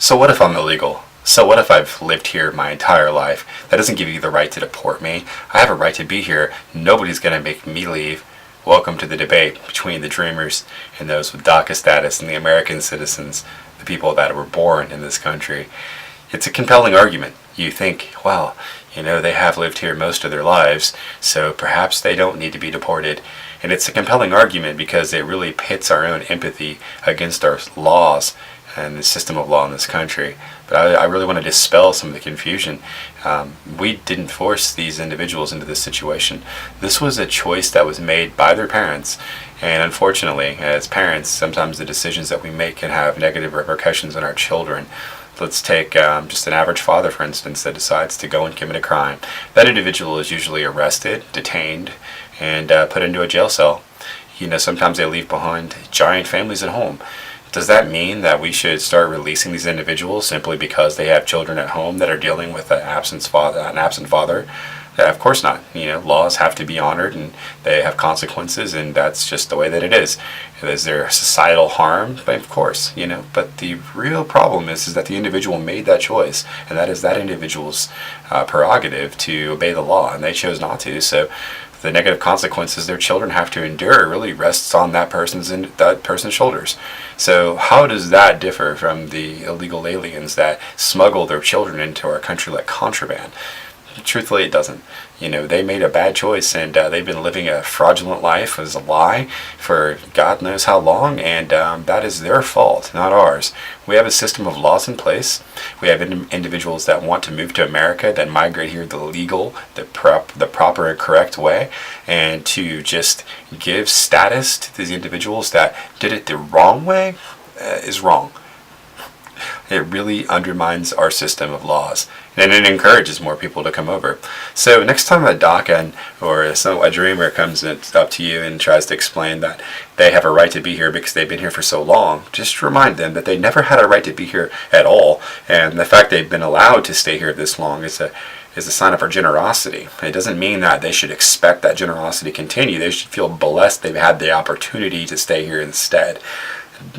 So what if I'm illegal? So what if I've lived here my entire life? That doesn't give you the right to deport me. I have a right to be here. Nobody's going to make me leave. Welcome to the debate between the dreamers and those with DACA status and the American citizens, the people that were born in this country. It's a compelling argument. You think, well, they have lived here most of their lives, so perhaps they don't need to be deported. And it's a compelling argument because it really pits our own empathy against our laws and the system of law in this country. But I really want to dispel some of the confusion. We didn't force these individuals into this situation. This was a choice that was made by their parents. And unfortunately, as parents, sometimes the decisions that we make can have negative repercussions on our children. Let's take just an average father, for instance, that decides to go and commit a crime. That individual is usually arrested, detained, and put into a jail cell. Sometimes they leave behind giant families at home. Does that mean that we should start releasing these individuals simply because they have children at home that are dealing with an absent father? Of course not. Laws have to be honored and they have consequences, and that's just the way that it is. Is there societal harm? Of course, but the real problem is that the individual made that choice, and that is that individual's prerogative to obey the law, and they chose not to. So the negative consequences their children have to endure really rests on that person's shoulders. So how does that differ from the illegal aliens that smuggle their children into our country like contraband? Truthfully, it doesn't. They made a bad choice, and they've been living a fraudulent life as a lie for God knows how long, and that is their fault, not ours. We have a system of laws in place. We have individuals that want to move to America, that migrate here the legal, the proper and correct way, and to just give status to these individuals that did it the wrong way is wrong. It really undermines our system of laws, and it encourages more people to come over. So next time a DACA or a dreamer comes up to you and tries to explain that they have a right to be here because they've been here for so long, just remind them that they never had a right to be here at all, and the fact they've been allowed to stay here this long is a sign of our generosity. It doesn't mean that they should expect that generosity to continue. They should feel blessed they've had the opportunity to stay here instead.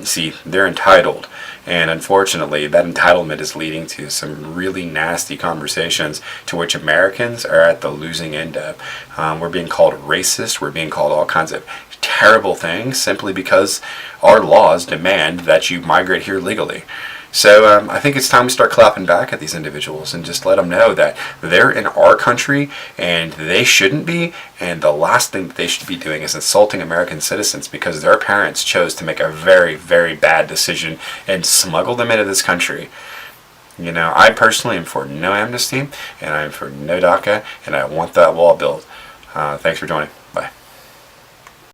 See, they're entitled, and unfortunately that entitlement is leading to some really nasty conversations to which Americans are at the losing end of. We're being called racist, we're being called all kinds of terrible things simply because our laws demand that you migrate here legally. So I think it's time we start clapping back at these individuals and just let them know that they're in our country and they shouldn't be, and the last thing that they should be doing is insulting American citizens because their parents chose to make a very, very bad decision and smuggle them into this country. I personally am for no amnesty, and I'm for no DACA, and I want that wall built. Thanks for joining.